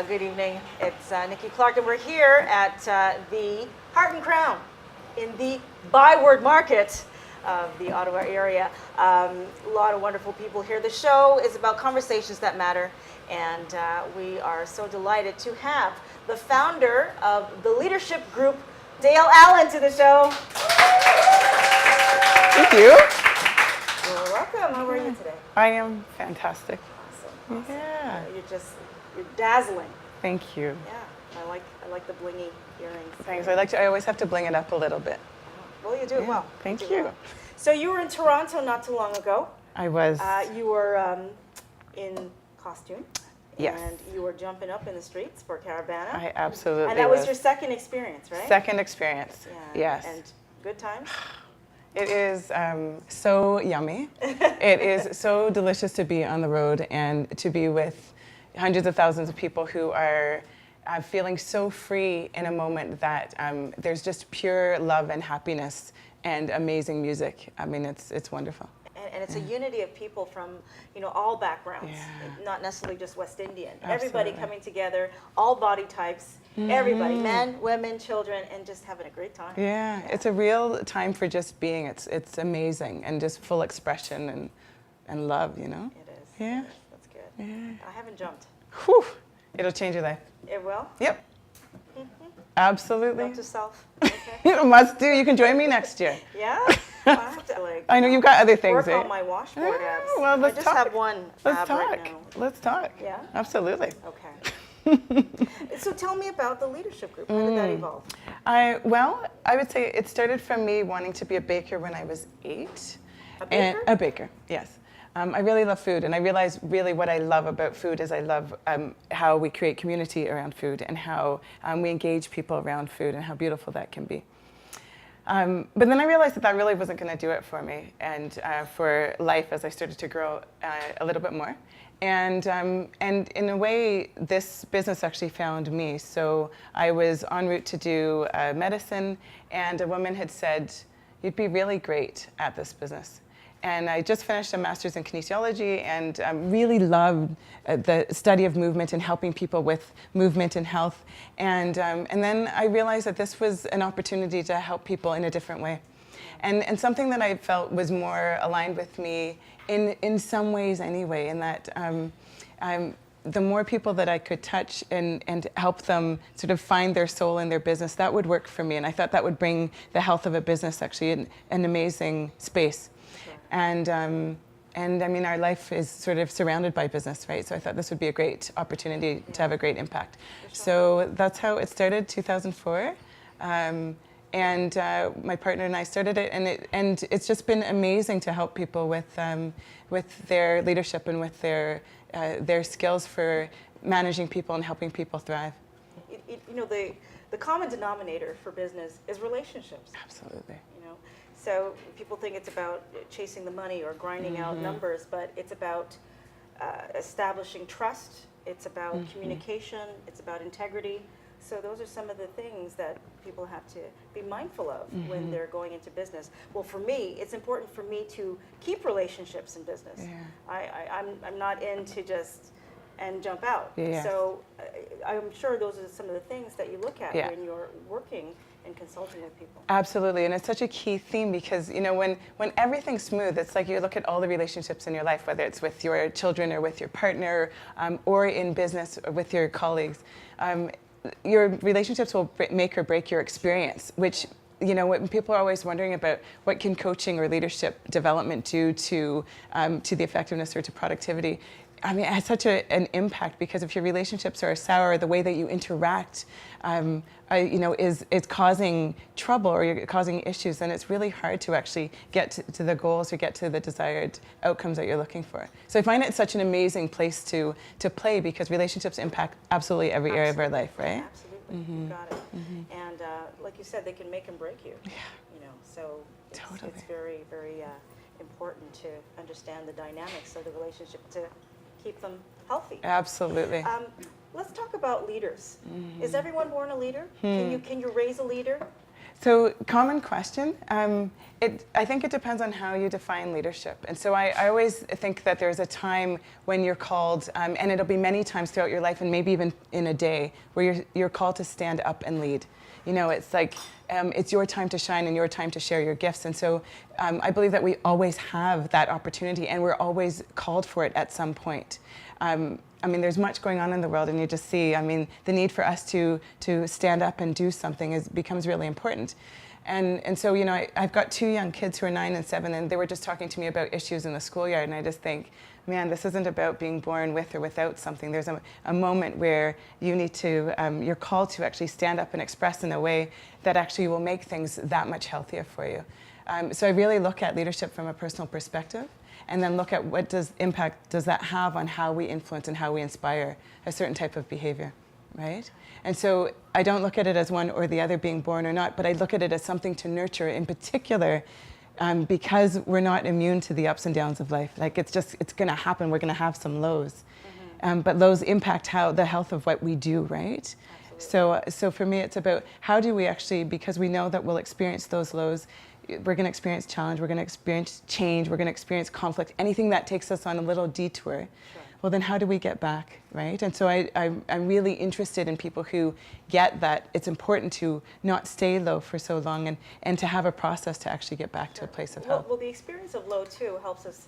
good evening. It's Nikki Clarke, and we're here at the Heart and Crown in the Byward Market of the Ottawa area. A lot of wonderful people here. The show is about conversations that matter, and we are so delighted to have the founder of the leadership group, Dale Allen, to the show. Thank you. You're welcome. How are you today? I am fantastic. Awesome. Yeah. You're dazzling. Thank you. Yeah, I like the blingy earrings. Thanks. I always have to bling it up a little bit. Well, you do it well. Thank do you. well. So you were in Toronto not too long ago. I was. You were in costume. Yes. And you were jumping up in the streets for Caravana. I absolutely was. And that was your second experience, right? Second experience. Yeah. Yes. And good times? It is so yummy. It is so delicious to be on the road and to be with hundreds of thousands of people who are feeling so free in a moment that there's just pure love and happiness and amazing music. I mean, it's wonderful. And it's a unity of people from, all backgrounds, not necessarily just West Indian. Absolutely. Everybody coming together, all body types, everybody, men, women, children, and just having a great time. Yeah, it's a real time for just being. It's amazing and just full expression and love, It is. Yeah. It is. That's good. Yeah. I haven't jumped. Whew. It'll change your life. It will? Yep. Absolutely. Note to self. Okay. You must do. You can join me next year. Yeah? I have to, I know you've got other things. work on my washboard abs. Well, let's I just talk. have one Let's ab talk. right now. Let's talk. Yeah? Absolutely. Okay. So tell me about the leadership group. How did that evolve? I would say it started from me wanting to be a baker when I was 8. A baker? A baker, yes. I really love food, and I realize really what I love about food is I love how we create community around food and how we engage people around food and how beautiful that can be. But then I realized that really wasn't going to do it for me and for life as I started to grow a little bit more. And in a way, this business actually found me. So I was en route to do medicine, and a woman had said, "You'd be really great at this business." And I just finished a master's in kinesiology and really loved the study of movement and helping people with movement and health. And then I realized that this was an opportunity to help people in a different way. And something that I felt was more aligned with me in some ways anyway, in that the more people that I could touch and help them sort of find their soul in their business, that would work for me. And I thought that would bring the health of a business actually in an amazing space. And I mean, our life is sort of surrounded by business, right? So I thought this would be a great opportunity to have a great impact. So that's how it started, 2004. And my partner and I started it, and it's just been amazing to help people with their leadership and with their skills for managing people and helping people thrive. The common denominator for business is relationships. Absolutely. So people think it's about chasing the money or grinding out numbers, but it's about establishing trust. It's about communication. It's about integrity. So those are some of the things that people have to be mindful of when they're going into business. Well, for me, it's important for me to keep relationships in business. Yeah. I'm not in to just and jump out. Yeah. So I'm sure those are some of the things that you look at when you're working and consulting with people. Absolutely, and it's such a key theme because when everything's smooth, it's like you look at all the relationships in your life, whether it's with your children or with your partner, or in business or with your colleagues. Your relationships will make or break your experience, which when people are always wondering about what can coaching or leadership development do to the effectiveness or to productivity. I mean, it has such an impact because if your relationships are sour, the way that you interact, is causing trouble or you're causing issues, then it's really hard to actually get to the goals or get to the desired outcomes that you're looking for. So I find it such an amazing place to play because relationships impact absolutely every area of our life, right? Absolutely, you got it. And like you said, they can make and break you. Yeah. So it's very, very important to understand the dynamics of the relationship to keep them healthy. Absolutely. Let's talk about leaders. Is everyone born a leader? Can you raise a leader? So, common question. I think it depends on how you define leadership. And so I always think that there's a time when you're called, and it'll be many times throughout your life and maybe even in a day, where you're called to stand up and lead. You know, it's like, it's your time to shine and your time to share your gifts. And so I believe that we always have that opportunity, and we're always called for it at some point. I mean, there's much going on in the world, and you just see, I mean, the need for us to stand up and do something becomes really important. And so, you know, I've got 2 young kids who are 9 and 7, and they were just talking to me about issues in the schoolyard, and I just think, man, this isn't about being born with or without something. There's a moment where you need to, you're called to actually stand up and express in a way that actually will make things that much healthier for you. So I really look at leadership from a personal perspective, and then look at what impact does that have on how we influence and how we inspire a certain type of behavior, right? And so I don't look at it as one or the other, being born or not, but I look at it as something to nurture, in particular, because we're not immune to the ups and downs of life. Like, it's going to happen. We're going to have some lows. But lows impact the health of what we do, right? So for me, it's about how do we actually, because we know that we'll experience those lows, we're going to experience challenge, we're going to experience change, we're going to experience conflict, anything that takes us on a little detour. Sure. Well, then how do we get back, right? And so I'm really interested in people who get that it's important to not stay low for so long, and to have a process to actually get back to a place of health. Well, the experience of low, too, helps us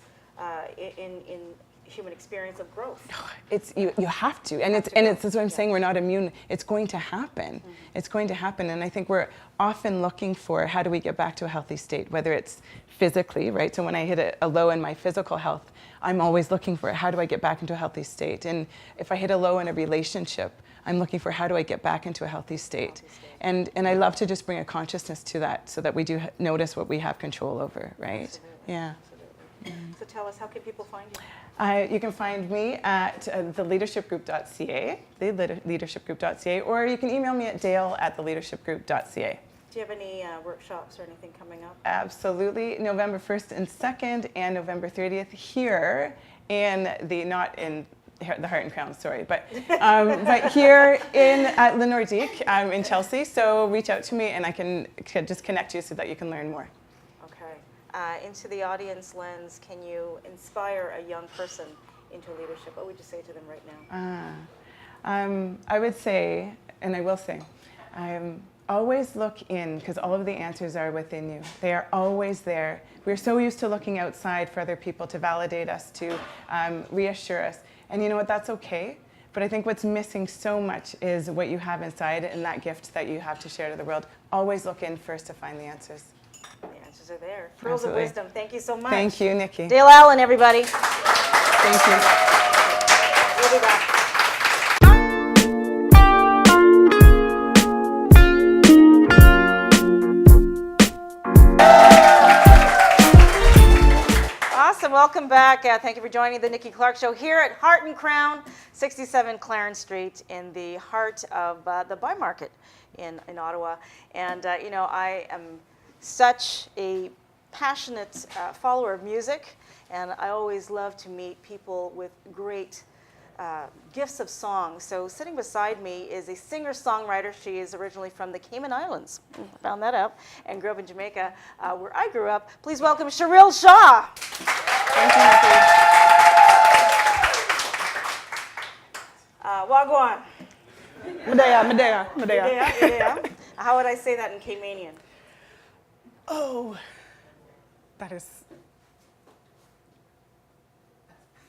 in human experience of growth. It's you have to, and it's that's what I'm saying. We're not immune. It's going to happen. It's going to happen, and I think we're often looking for how do we get back to a healthy state, whether it's physically, right? So when I hit a low in my physical health, I'm always looking for how do I get back into a healthy state, and if I hit a low in a relationship, I'm looking for how do I get back into a healthy state. And I love to just bring a consciousness to that, so that we do notice what we have control over, right? Absolutely. Yeah. Absolutely. So tell us, how can people find you? You can find me at theleadershipgroup.ca, theleadershipgroup.ca, or you can email me at dale@theleadershipgroup.ca. Do you have any workshops or anything coming up? Absolutely. November 1st and 2nd and November 30th here in not in the Heart and Crown, sorry, but here at Le Nordique in Chelsea. So reach out to me and I can just connect you so that you can learn more. Into the audience lens, can you inspire a young person into leadership? What would you say to them right now? I would say, and I will say, always look in, because all of the answers are within you. They are always there. We're so used to looking outside for other people to validate us, to reassure us. And you know what, that's okay. But I think what's missing so much is what you have inside and that gift that you have to share to the world. Always look in first to find the answers. The answers are there. Pearls of wisdom. Thank you so much. Thank you, Nikki. Dale Allen, everybody. Thank you. We'll be back. Awesome. Welcome back. Thank you for joining the Nikki Clarke Show here at Heart and Crown, 67 Clarence Street, in the heart of the Buy Market in Ottawa. And, you know, I am such a passionate follower of music, and I always love to meet people with great gifts of song. So sitting beside me is a singer-songwriter. She is originally from the Cayman Islands. Found that out. And grew up in Jamaica, where I grew up. Please welcome Sheril Shaw. Thank you, Nikki. Wagwan. Medea. How would I say that in Caymanian? Oh, that is.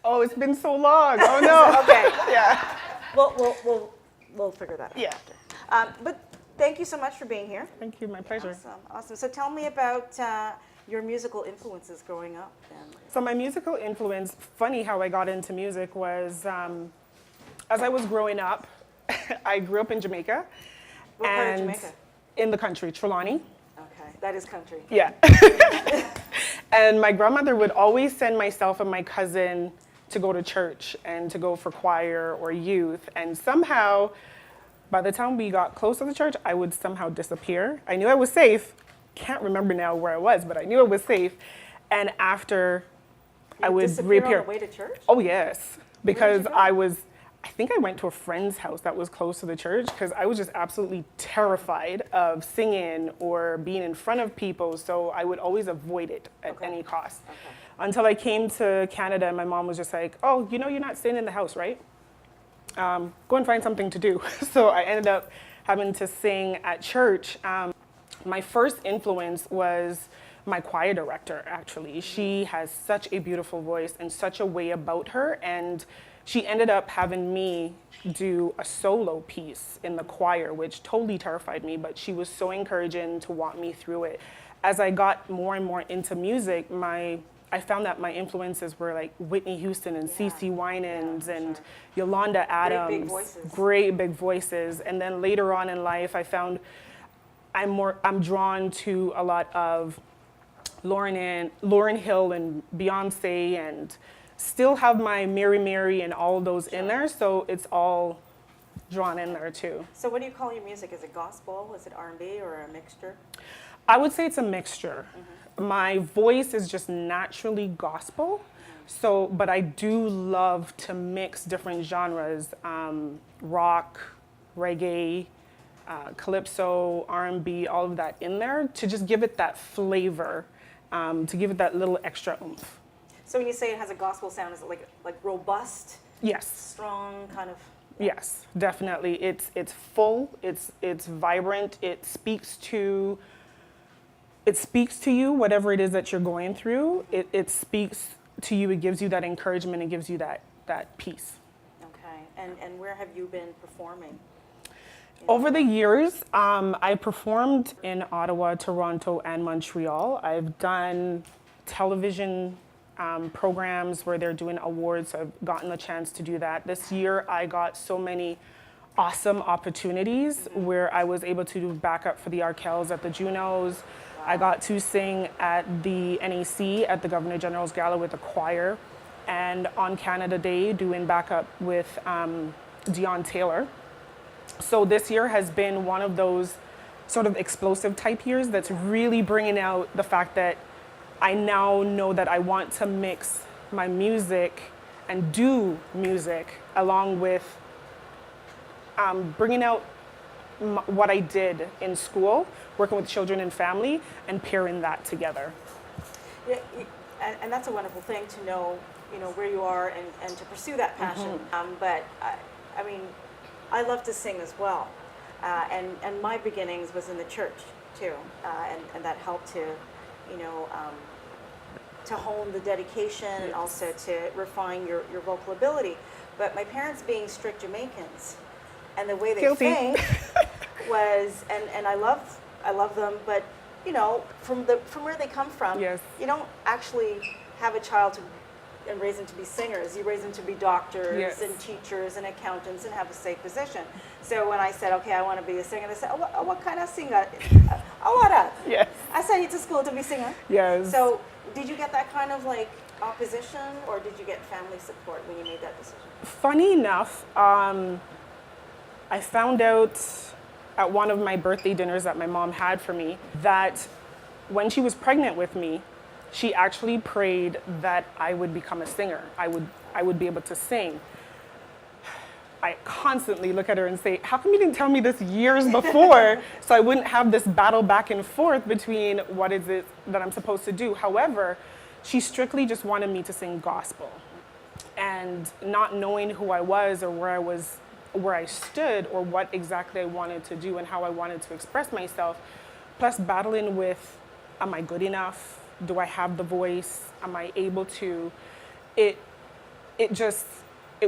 Oh, it's been so long. Oh no. Okay. Yeah. We'll figure that out. Yeah. After. But thank you so much for being here. Thank you. My pleasure. Awesome. So tell me about your musical influences growing up. So my musical influence, funny how I got into music was, as I was growing up, I grew up in Jamaica. What part of Jamaica? In the country, Trelawney. Okay, that is country. Yeah. And my grandmother would always send myself and my cousin to go to church and to go for choir or youth. And somehow, by the time we got close to the church, I would somehow disappear. I knew I was safe. Can't remember now where I was, but I knew I was safe. And after, I would reappear. On the way to church? Oh yes, because I was I think I went to a friend's house that was close to the church because I was just absolutely terrified of singing or being in front of people. So I would always avoid it at any cost. Until I came to Canada and my mom was just like, oh, you know, you're not staying in the house, right? Go and find something to do. So I ended up having to sing at church. My first influence was my choir director, actually. She has such a beautiful voice and such a way about her. And she ended up having me do a solo piece in the choir, which totally terrified me, but she was so encouraging to walk me through it. As I got more and more into music, I found that my influences were like Whitney Houston and CeCe Winans and Yolanda Adams. Great big voices. And then later on in life, I found I'm drawn to a lot of Lauryn Hill and Beyonce, and still have my Mary and all those in there, so it's all drawn in there too. So what do you call your music? Is it gospel? Is it R&B or a mixture? I would say it's a mixture. My voice is just naturally gospel, so but I do love to mix different genres, rock, reggae, calypso, R&B, all of that in there to just give it that flavor, to give it that little extra oomph. So when you say it has a gospel sound, is it like robust? Yes. Strong kind of? Yes, definitely. It's full, it's vibrant, it speaks to you, whatever it is that you're going through. It speaks to you, it gives you that encouragement, it gives you that peace. Okay, and where have you been performing? Over the years, I performed in Ottawa, Toronto, and Montreal. I've done television programs where they're doing awards, so I've gotten the chance to do that. This year, I got so many awesome opportunities where I was able to do backup for the Arkells at the Junos. I got to sing at the NEC at the Governor General's Gala with a choir, and on Canada Day doing backup with Dion Taylor. So this year has been one of those sort of explosive type years that's really bringing out the fact that I now know that I want to mix my music and do music along with bringing out what I did in school, working with children and family, and pairing that together. Yeah, and that's a wonderful thing to know, where you are and to pursue that passion. But I mean, I love to sing as well, and my beginnings was in the church too, and that helped to, to hone the dedication and also to refine your vocal ability. But my parents being strict Jamaicans, and the way they sing was, and I love them, but from where they come from, you don't actually have a child and raise them to be singers. You raise them to be doctors and teachers and accountants and have a safe position. So when I said, okay, I want to be a singer, they said, oh, what kind of singer? Oh, what up? Yes. I sent you to school to be a singer. Yes. So did you get that kind of opposition, or did you get family support when you made that decision? Funny enough, I found out at one of my birthday dinners that my mom had for me that when she was pregnant with me, she actually prayed that I would become a singer. I would be able to sing. I constantly look at her and say, how come you didn't tell me this years before so I wouldn't have this battle back and forth between what is it that I'm supposed to do? However, she strictly just wanted me to sing gospel. And not knowing who I was or where I stood or what exactly I wanted to do and how I wanted to express myself, plus battling with, am I good enough? Do I have the voice? Am I able to? It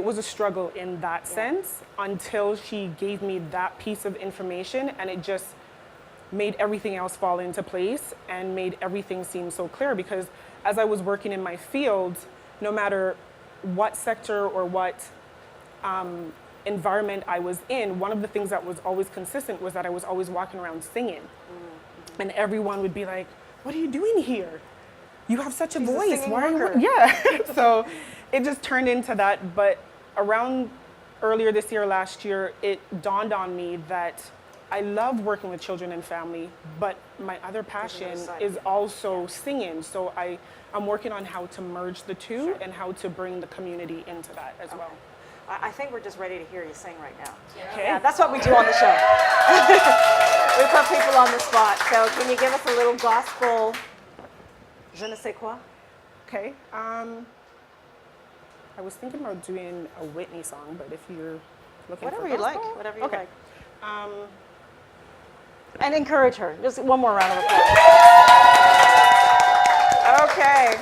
was a struggle in that sense until she gave me that piece of information, and it just made everything else fall into place and made everything seem so clear, because as I was working in my field, no matter what sector or what environment I was in, one of the things that was always consistent was that I was always walking around singing. And everyone would be like, what are you doing here? You have such a voice. Why are you? Yeah. So it just turned into that. But around earlier this year, last year, it dawned on me that I love working with children and family, but my other passion is also singing. So I'm working on how to merge the two and how to bring the community into that as well. I think we're just ready to hear you sing right now. Okay. Yeah, that's what we do on the show. We put people on the spot. So can you give us a little gospel, je ne sais quoi? Okay. I was thinking about doing a Whitney song, but if you're looking Whatever for you like, gospel- whatever you okay. like. Um, And encourage her. Just one more round of applause. Okay.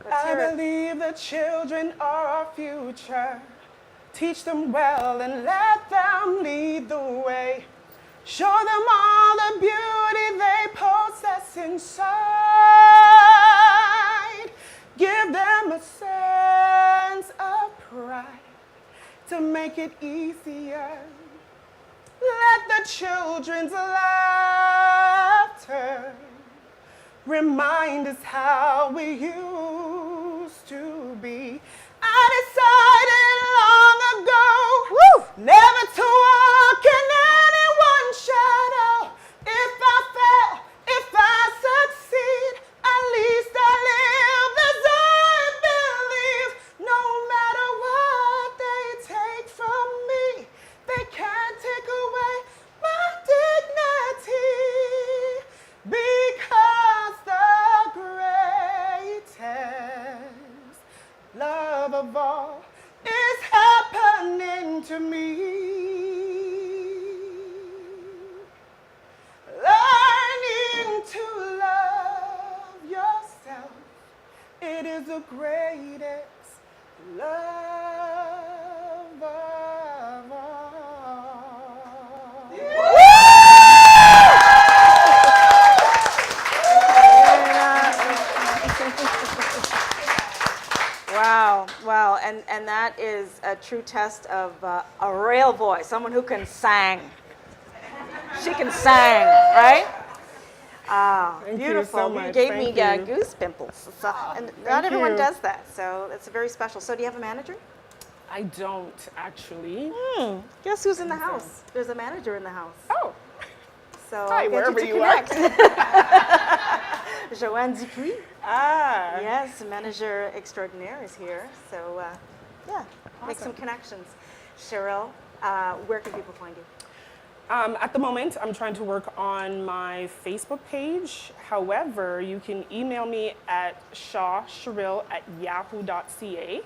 Let's I hear it. believe the children are our future. Teach them well and let them lead the way. Show them all the beauty they possess inside. Give them a sense of pride to make it easier. Let the children's laughter remind us how we used to be. I decided long ago never to walk in anyone's shadow. If I fail, if I succeed, at least I live as I believe. No matter what they take from me, they can't take away my dignity. Because the greatest love of all is happening to me. Learning to love yourself, it is the greatest love of all. Wow, wow, and that is a true test of a real voice, someone who can sing. She can sing, right? Ah, Thank you beautiful. so much. gave me Thank you. goose pimples. And not Thank everyone you. does that, so it's very special. So do you have a manager? I don't actually. Guess who's in the house? There's a manager in the house. Oh, So hi, I'll get wherever to you are. connect. Joanne Dupuis. Ah. Yes, manager extraordinaire is here. So, yeah, make some Awesome. connections. Sheril, where can people find you? At the moment, I'm trying to work on my Facebook page. However, you can email me at shawsheril@yahoo.ca.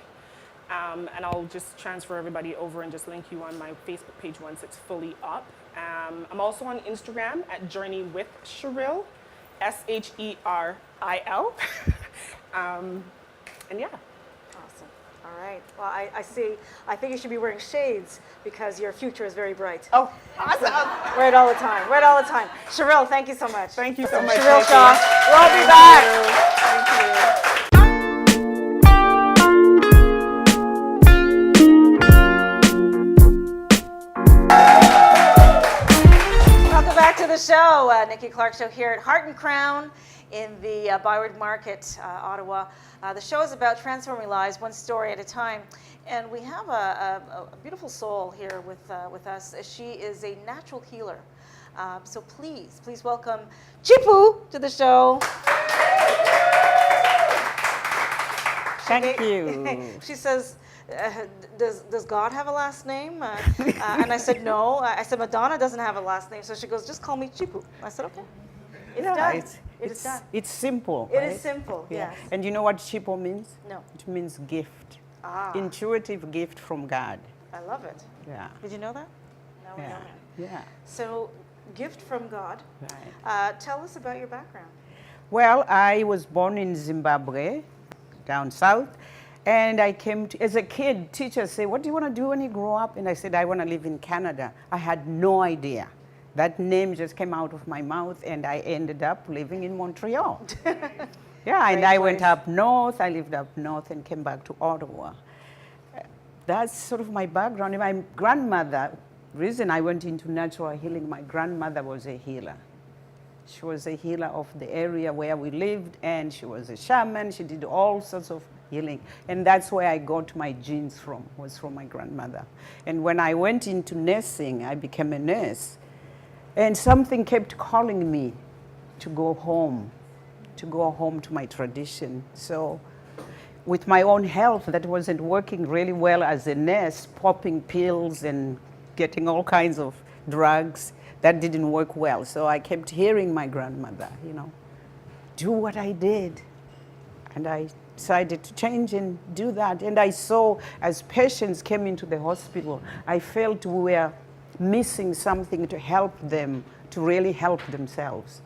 And I'll just transfer everybody over and just link you on my Facebook page once it's fully up. I'm also on Instagram at Journey with Sheril, SHERIL. And yeah. Awesome. All right. Well, I see. I think you should be wearing shades because your future is very bright. Oh, awesome. Wear it all the time. Wear it all the time. Sheril, thank you so much. Thank you so much. Sheril Nikki. Shaw. We'll be back. Thank you. Welcome back to the show. Nikki Clarke Show here at Heart and Crown in the Byward Market, Ottawa. The show is about transforming lives one story at a time. And we have a beautiful soul here with us. She is a natural healer. So please welcome Chipo to the show. Thank you. She says, does God have a last name? And I said, no. I said, Madonna doesn't have a last name. So she goes, just call me Chipo. I said, okay. It's done. It is done. It's simple. It right? is simple, Yeah. yes. And you know what Chipo means? No. It means gift. Ah, Intuitive gift from God. I love it. Yeah. Did you know that? Now we know Yeah. that. Yeah. So, gift from God. Right. Tell us about your background. Well, I was born in Zimbabwe, down south. And I came to, as a kid, teachers say, what do you want to do when you grow up? And I said, I want to live in Canada. I had no idea. That name just came out of my mouth, and I ended up living in Montreal. Yeah, and Great I went place. up north. I lived up north and came back to Ottawa. That's sort of my background. My grandmother, reason I went into natural healing, my grandmother was a healer. She was a healer of the area where we lived, and she was a shaman. She did all sorts of healing. And that's where I got my genes from, was from my grandmother. And when I went into nursing, I became a nurse. And something kept calling me to go home to my tradition. So with my own health that wasn't working really well as a nurse, popping pills and getting all kinds of drugs, that didn't work well. So I kept hearing my grandmother, do what I did. And I decided to change and do that. And I saw as patients came into the hospital, I felt we were missing something to help them, to really help themselves,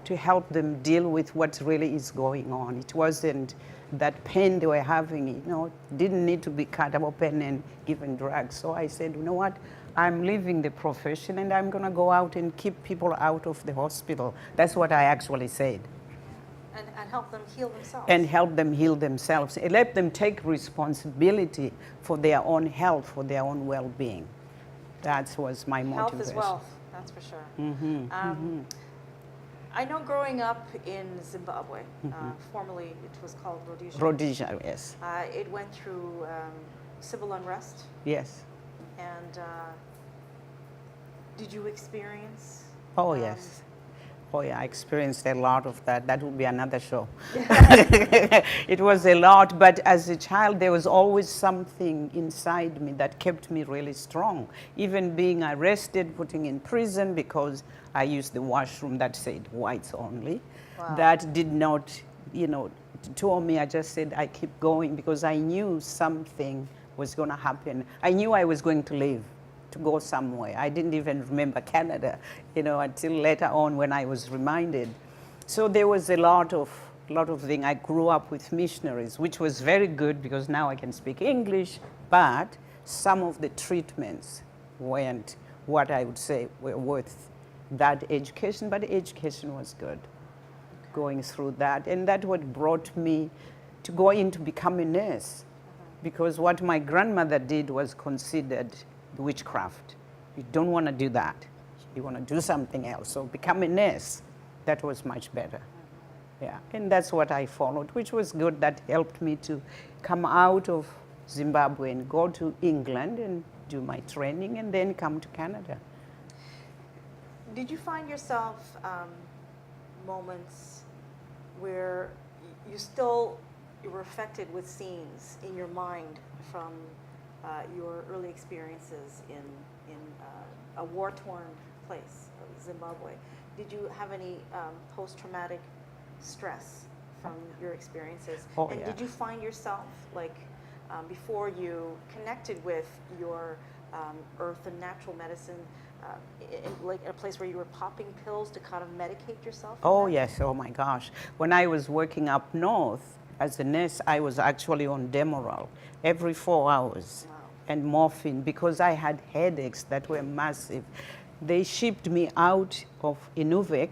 to help them deal with what really is going on. It wasn't that pain they were having, didn't need to be cut open and given drugs. So I said, you know what, I'm leaving the profession and I'm gonna go out and keep people out of the hospital. That's what I actually said. And help them heal themselves. And help them heal themselves. And let them take responsibility for their own health, for their own well-being. That was my motivation. Health is wealth, that's for sure. I know growing up in Zimbabwe, formerly it was called Rhodesia. Rhodesia, yes. It went through civil unrest. Yes. And did you experience? Oh, yes. Oh, yeah, I experienced a lot of that. That would be another show. It was a lot, but as a child, there was always something inside me that kept me really strong. Even being arrested, putting in prison because I used the washroom that said whites only. Wow. That did not, to me, I just said I keep going because I knew something was going to happen. I knew I was going to live, to go somewhere. I didn't even remember Canada, until later on when I was reminded. So there was a lot of things. I grew up with missionaries, which was very good because now I can speak English, but some of the treatments weren't what I would say were worth that education, but the education was good. Going through that, and that's what brought me to go in to become a nurse, because what my grandmother did was considered witchcraft. You don't want to do that. You want to do something else. So become a nurse. That was much better. Yeah, and that's what I followed, which was good. That helped me to come out of Zimbabwe and go to England and do my training and then come to Canada. Did you find yourself moments where you were affected with scenes in your mind from your early experiences in a war-torn place, Zimbabwe? Did you have any post-traumatic stress from your experiences? Oh, and yeah. did you find yourself, before you connected with your earth and natural medicine, in a place where you were popping pills to kind of medicate yourself? Oh, yes. Oh, my gosh. When I was working up north as a nurse, I was actually on Demerol every 4 hours. Wow. And morphine because I had headaches that were massive. They shipped me out of Inuvik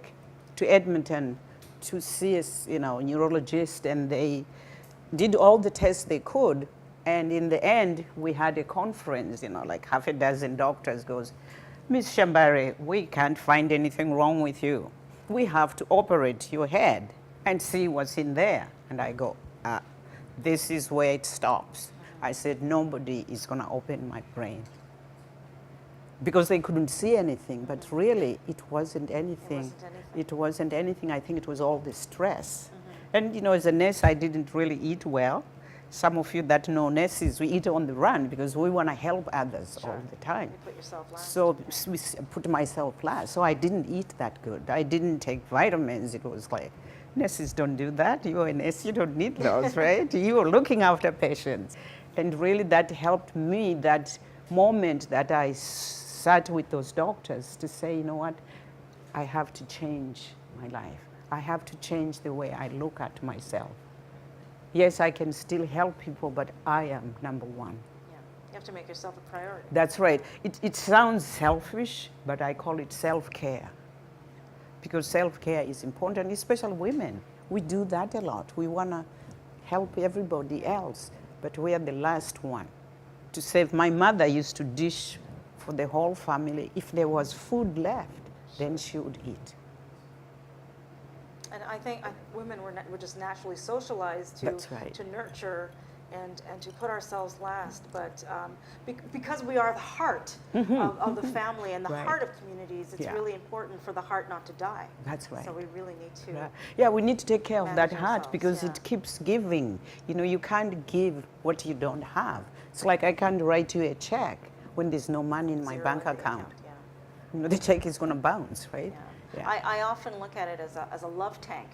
to Edmonton to see a neurologist, and they did all the tests they could. And in the end, we had a conference, like half a dozen doctors goes, Miss Shambare, we can't find anything wrong with you. We have to operate your head and see what's in there. And I go, this is where it stops. I said, nobody is going to open my brain. Because they couldn't see anything, but really it wasn't anything. It wasn't anything. I think it was all the stress. And as a nurse, I didn't really eat well. Some of you that know nurses, we eat on the run because we want to help others all the time. You put yourself last. So I put myself last. So I didn't eat that good. I didn't take vitamins. It was like, nurses don't do that. You're a nurse, you don't need those, right? You are looking after patients. And really that helped me, that moment that I sat with those doctors to say, you know what, I have to change my life. I have to change the way I look at myself. Yes, I can still help people, but I am number one. Yeah. You have to make yourself a priority. That's right. It sounds selfish, but I call it self-care. Because self-care is important, especially women. We do that a lot. We want to help everybody else, but we are the last one to save. My mother used to dish for the whole family. If there was food left, then she would eat. And I think women were just naturally socialized That's right. to nurture and to put ourselves last, but because we are the heart of the family and the Right. heart of communities, it's Yeah. really important for the heart not to die. That's right. So we really need to. Yeah, we need to take care of that manage heart ourselves, because yeah. it keeps giving. You know, you can't give what you don't have. It's like I can't write you a check when there's no money in my Zero bank in the account. Yeah. You know, the check is going to bounce, right? Yeah. I often look at it as a love tank.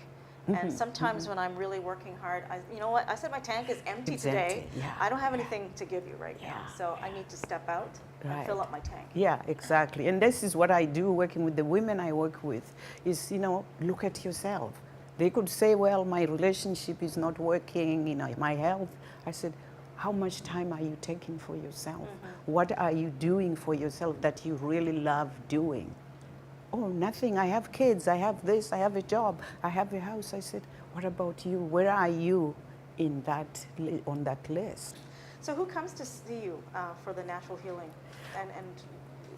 And sometimes when I'm really working hard, you know what? I said my tank is empty It's today. empty, yeah. I don't have anything to give you right now. Yeah. So I need to step out and Right. fill up my tank. Yeah, exactly. And this is what I do working with the women I work with is, you know, look at yourself. They could say, well, my relationship is not working, you know, my health. I said, how much time are you taking for yourself? What are you doing for yourself that you really love doing? Oh, nothing. I have kids. I have this. I have a job. I have a house. I said, what about you? Where are you in that on that list? So who comes to see you for the natural healing? And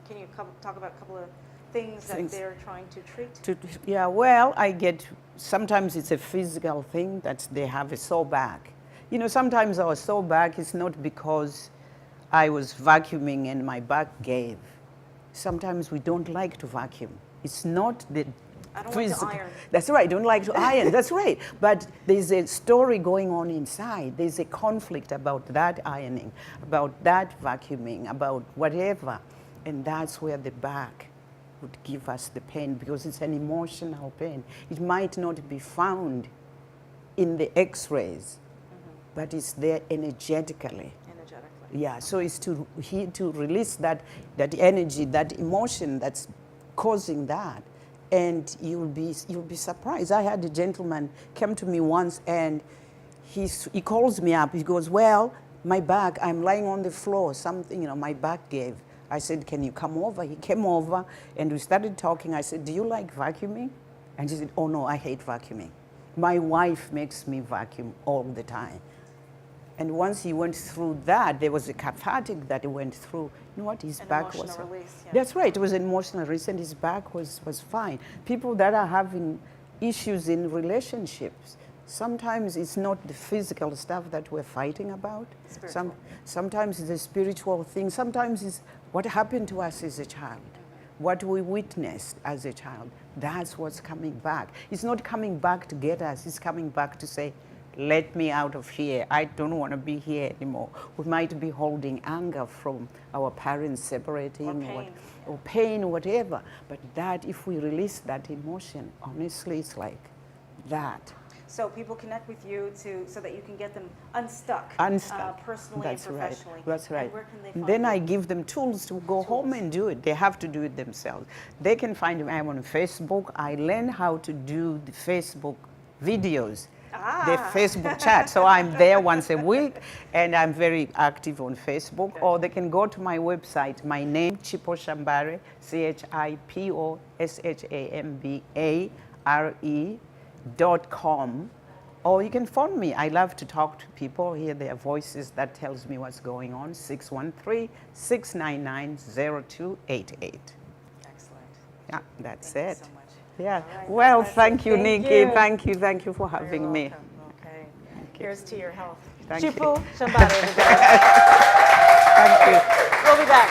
can you talk about a couple of things that they're trying to treat? Yeah, well, I get, sometimes it's a physical thing that they have a sore back. You know, sometimes our sore back is not because I was vacuuming and my back gave. Sometimes we don't like to vacuum. It's not the I don't like to iron. That's right, don't like to iron, that's right. But there's a story going on inside. There's a conflict about that ironing, about that vacuuming, about whatever. And that's where the back would give us the pain because it's an emotional pain. It might not be found in the x-rays, but it's there energetically. Yeah, so it's to release that energy, that emotion that's causing that, and you'll be surprised. I had a gentleman come to me once, and he calls me up. He goes, "Well, my back. I'm lying on the floor. Something, you know, my back gave." I said, "Can you come over?" He came over, and we started talking. I said, "Do you like vacuuming?" And he said, "Oh no, I hate vacuuming. My wife makes me vacuum all the time." And once he went through that, there was a cathartic that he went through. You know what? His back was. Emotional release, yeah. That's right. It was an emotional release, and his back was fine. People that are having issues in relationships, sometimes it's not the physical stuff that we're fighting about. Sometimes it's a spiritual thing. Sometimes it's what happened to us as a child, what we witnessed as a child. That's what's coming back. It's not coming back to get us. It's coming back to say, let me out of here. I don't want to be here anymore. We might be holding anger from our parents separating or pain, whatever. But that, if we release that emotion, honestly, it's like that. So people connect with you so that you can get them unstuck. Personally That's and professionally. Right. That's right. And where can they find then you? I give them tools to go home and do it. They have to do it themselves. They can find me. I'm on Facebook. I learn how to do the Facebook videos. The Facebook chat. So I'm there once a week, and I'm very active on Facebook. Or they can go to my website, my name, Chipo Shambare, CHIPOSHAMBARE.com. Or you can phone me. I love to talk to people, hear their voices. That tells me what's going on. 613-699-0288. Excellent. Yeah, that's Thank it. you so much. Yeah. All right, Well, that's thank it. you, Thank Nikki. you. Thank you for You're having me. welcome. Okay. Here's to your health. Thank you. Chipo Shambare, everybody. Thank you. We'll be back.